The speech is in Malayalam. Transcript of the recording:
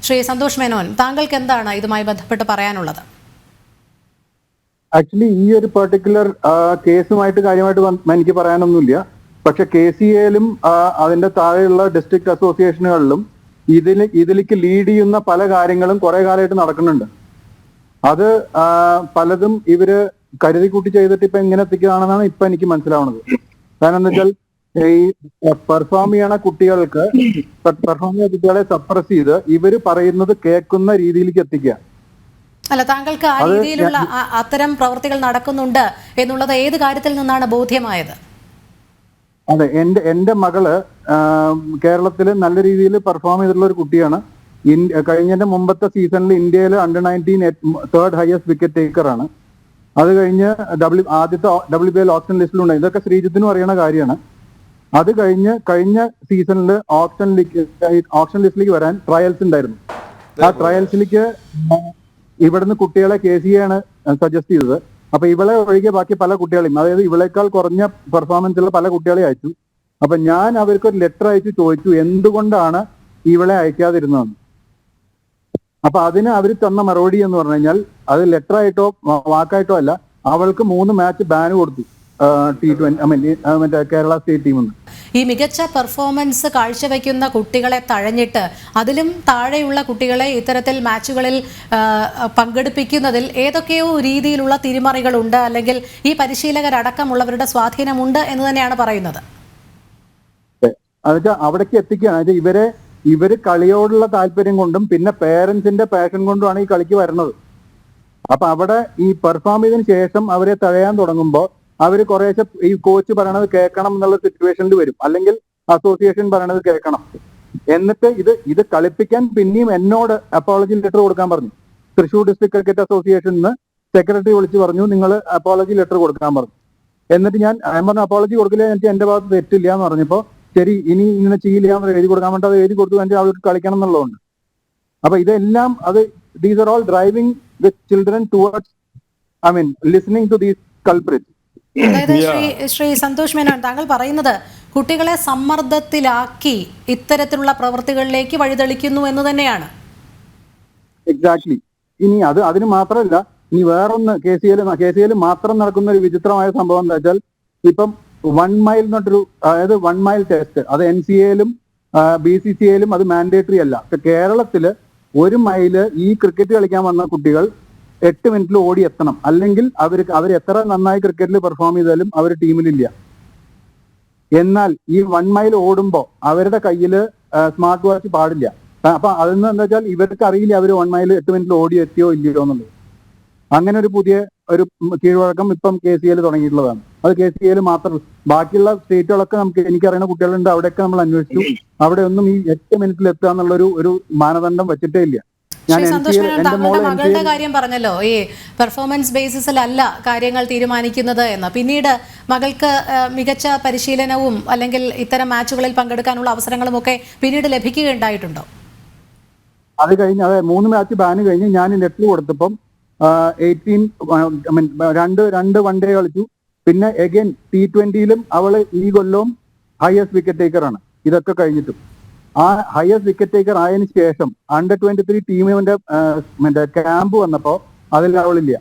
ശ്രീ സന്തോഷ് മേനോൻ, താങ്കൾക്ക് എന്താണ് ഇതുമായി ബന്ധപ്പെട്ട് പറയാനുള്ളത്? ആക്ച്വലി ഈ ഒരു പെർട്ടിക്കുലർ കേസുമായിട്ട് കാര്യമായിട്ട് എനിക്ക് പറയാനൊന്നുമില്ല. പക്ഷെ KCAയിലും അതിന്റെ താഴെയുള്ള ഡിസ്ട്രിക്ട് അസോസിയേഷനുകളിലും ഇതിലേക്ക് ലീഡ് ചെയ്യുന്ന പല കാര്യങ്ങളും കുറെ കാലമായിട്ട് നടക്കുന്നുണ്ട്. അത് പലതും ഇവര് കരുതി കൂട്ടി ചെയ്തിട്ട് ഇപ്പൊ എങ്ങനെ എത്തിക്കുകയാണെന്നാണ് ഇപ്പൊ എനിക്ക് മനസ്സിലാവുന്നത്. കാരണം എന്താ വെച്ചാൽ ഈ പെർഫോം ചെയ്യണ കുട്ടികളെ സപ്രസ് ചെയ്ത് ഇവര് പറയുന്നത് കേൾക്കുന്ന രീതിയിലേക്ക് എത്തിക്കുക. അല്ല, താങ്കൾക്ക് ആ രീതിയിലുള്ള അത്തരം പ്രവൃത്തികൾ നടക്കുന്നുണ്ട് എന്നുള്ളത് ഏത് കാര്യത്തിൽ നിന്നാണ് ബോധ്യമായത്? അതെ, എന്റെ മകള് കേരളത്തിൽ നല്ല രീതിയിൽ പെർഫോം ചെയ്തിട്ടുള്ള ഒരു കുട്ടിയാണ്. കഴിഞ്ഞതിന്റെ മുമ്പത്തെ സീസണിൽ ഇന്ത്യയിൽ under-19 third highest wicket taker ആണ്. അത് കഴിഞ്ഞ് ആദ്യത്തെ WBL ഓപ്ഷൻ ലിസ്റ്റിലുണ്ട്. ഇതൊക്കെ ശ്രീജിത്തിനും അറിയണ കാര്യമാണ്. അത് കഴിഞ്ഞ സീസണിൽ ഓപ്ഷൻ ലിസ്റ്റിലേക്ക് വരാൻ ട്രയൽസ് ഉണ്ടായിരുന്നു. ആ ട്രയൽസിലേക്ക് ഇവിടുന്ന് കുട്ടികളെ KCA ആണ് സജസ്റ്റ് ചെയ്തത്. അപ്പൊ ഇവളെ ഒഴികെ ബാക്കി പല കുട്ടികളെയും, അതായത് ഇവളേക്കാൾ കുറഞ്ഞ പെർഫോമൻസ് ഉള്ള പല കുട്ടികളെ അയച്ചു. അപ്പൊ ഞാൻ അവർക്ക് ഒരു ലെറ്റർ അയച്ചു ചോദിച്ചു എന്തുകൊണ്ടാണ് ഇവളെ അയക്കാതിരുന്നതെന്ന്. അപ്പൊ അതിന് അവർ തന്ന മറുപടി എന്ന് പറഞ്ഞു കഴിഞ്ഞാൽ അത് ലെറ്റർ ആയിട്ടോ വാക്കായിട്ടോ അല്ല, അവൾക്ക് 3 മാച്ച് ബാൻ കൊടുത്തു T20 കേരള സ്റ്റേറ്റ് ടീമിൽ നിന്ന്. ഈ മികച്ച പെർഫോമൻസ് കാഴ്ചവെക്കുന്ന കുട്ടികളെ തഴഞ്ഞിട്ട് അതിലും താഴെയുള്ള കുട്ടികളെ ഇത്തരത്തിൽ മാച്ചുകളിൽ പങ്കെടുപ്പിക്കുന്നതിൽ ഏതൊക്കെയോ രീതിയിലുള്ള തിരിമറികളുണ്ട്, അല്ലെങ്കിൽ ഈ പരിശീലകരടക്കമുള്ളവരുടെ സ്വാധീനമുണ്ട് എന്ന് തന്നെയാണ് പറയുന്നത്. അതെന്നുവെച്ചാൽ അവിടേക്ക് എത്തിക്കുകയാണ്. ഇവര് കളിയോടുള്ള താല്പര്യം കൊണ്ടും പിന്നെ പേരൻസിന്റെ പാഷൻ കൊണ്ടുമാണ് ഈ കളിക്ക് വരുന്നത്. അപ്പൊ അവിടെ ഈ പെർഫോം ചെയ്തതിനു ശേഷം അവരെ തഴയാൻ തുടങ്ങുമ്പോൾ അവര് കുറേശ്ശെ ഈ കോച്ച് പറയണത് കേൾക്കണം എന്നുള്ള സിറ്റുവേഷനിൽ വരും, അല്ലെങ്കിൽ അസോസിയേഷൻ പറയണത് കേൾക്കണം. എന്നിട്ട് ഇത് കളിപ്പിക്കാൻ പിന്നെയും എന്നോട് അപ്പോളജി ലെറ്റർ കൊടുക്കാൻ പറഞ്ഞു. തൃശ്ശൂർ ഡിസ്ട്രിക്ട് ക്രിക്കറ്റ് അസോസിയേഷനിൽ സെക്രട്ടറി വിളിച്ച് പറഞ്ഞു നിങ്ങൾ അപ്പോളജി ലെറ്റർ കൊടുക്കാൻ പറഞ്ഞു. എന്നിട്ട് ഞാൻ പറഞ്ഞു അപ്പോളജി കൊടുക്കില്ല, എനിക്ക് എന്റെ ഭാഗത്ത് തെറ്റില്ല എന്ന് പറഞ്ഞപ്പോ ശരി ഇനി ഇങ്ങനെ ചെയ്യില്ല എന്ന് എഴുതി കൊടുക്കാൻ വേണ്ടി അത് എഴുതി കൊടുത്തു. എനിക്ക് അവർക്ക് കളിക്കണം എന്നുള്ളതുകൊണ്ട്. അപ്പൊ ഇതെല്ലാം these are all driving the children towards listening to these culprits. അതായത് ശ്രീ സന്തോഷ് മേനോൻ, താങ്കൾ പറയുന്നത് കുട്ടികളെ സമ്മർദ്ദത്തിലാക്കി ഇത്തരത്തിലുള്ള പ്രവൃത്തികളിലേക്ക് വഴിതെളിക്കുന്നു എന്ന് തന്നെയാണ്. ഇനി അതിന് മാത്രമല്ല, ഇനി വേറൊന്ന് KCAയിൽ മാത്രം നടക്കുന്ന ഒരു വിചിത്രമായ സംഭവം എന്താ വെച്ചാൽ, ഇപ്പം 1 മൈൽ എന്നൊരു, അതായത് 1 മൈൽ ടെസ്റ്റ്, അത് NCAയിലും BCCAയിലും അത് മാൻഡേറ്ററി അല്ല. കേരളത്തില് 1 മൈല് ഈ ക്രിക്കറ്റ് കളിക്കാൻ വന്ന കുട്ടികൾ 8 മിനിറ്റിൽ ഓടി എത്തണം, അല്ലെങ്കിൽ അവർ എത്ര നന്നായി ക്രിക്കറ്റിൽ പെർഫോം ചെയ്താലും അവർ ടീമിലില്ല. എന്നാൽ ഈ 1 മൈൽ ഓടുമ്പോ അവരുടെ കയ്യിൽ സ്മാർട്ട് വാച്ച് പാടില്ല. അപ്പൊ അതെന്ന് എന്താ വെച്ചാൽ ഇവർക്ക് അറിയില്ല അവർ 1 മൈൽ 8 മിനിറ്റിൽ ഓടി എത്തിയോ ഇല്ലയോ എന്നുള്ളത്. അങ്ങനെ ഒരു പുതിയ കീഴ്വഴക്കം ഇപ്പം KCAയിൽ തുടങ്ങിയിട്ടുള്ളതാണ്. അത് KCAയിൽ മാത്രം, ബാക്കിയുള്ള സ്റ്റേറ്റുകളൊക്കെ എനിക്കറിയുന്ന കുട്ടികളുണ്ട്, അവിടെയൊക്കെ നമ്മൾ അന്വേഷിച്ചു. അവിടെ ഒന്നും ഈ 8 മിനിറ്റിൽ എത്തുക എന്നുള്ള ഒരു മാനദണ്ഡം വെച്ചിട്ടേ ഇല്ല. താങ്കളുടെ മകളുടെ കാര്യം പറഞ്ഞല്ലോ, ഈ പെർഫോമൻസ് ബേസിസിലല്ല കാര്യങ്ങൾ തീരുമാനിക്കുന്നത് എന്ന്. പിന്നീട് മകൾക്ക് മികച്ച പരിശീലനവും അല്ലെങ്കിൽ ഇത്തരം മാച്ചുകളിൽ പങ്കെടുക്കാനുള്ള അവസരങ്ങളും ഒക്കെ പിന്നീട് ലഭിക്കുകയുണ്ടായിട്ടുണ്ടോ? അത് കഴിഞ്ഞ് 3 മാച്ച് ബാന് കഴിഞ്ഞ് ഞാൻ ലെറ്റർ കൊടുത്തപ്പം 2 വൺ ഡേ കളിച്ചു. പിന്നെ അഗൈൻ T20യിലും അവള് ഈ കൊല്ലവും ഹയസ്റ്റ് വിക്കറ്റ് ടേക്കറാണ്. ഇതൊക്കെ കഴിഞ്ഞിട്ടും ആ ഹയസ്റ്റ് വിക്കറ്റ് ടേക്കർ ആയതിനു ശേഷം അണ്ടർ-23 ടീമിന്റെ ക്യാമ്പ് വന്നപ്പോ അതിൽ അവളില്ല.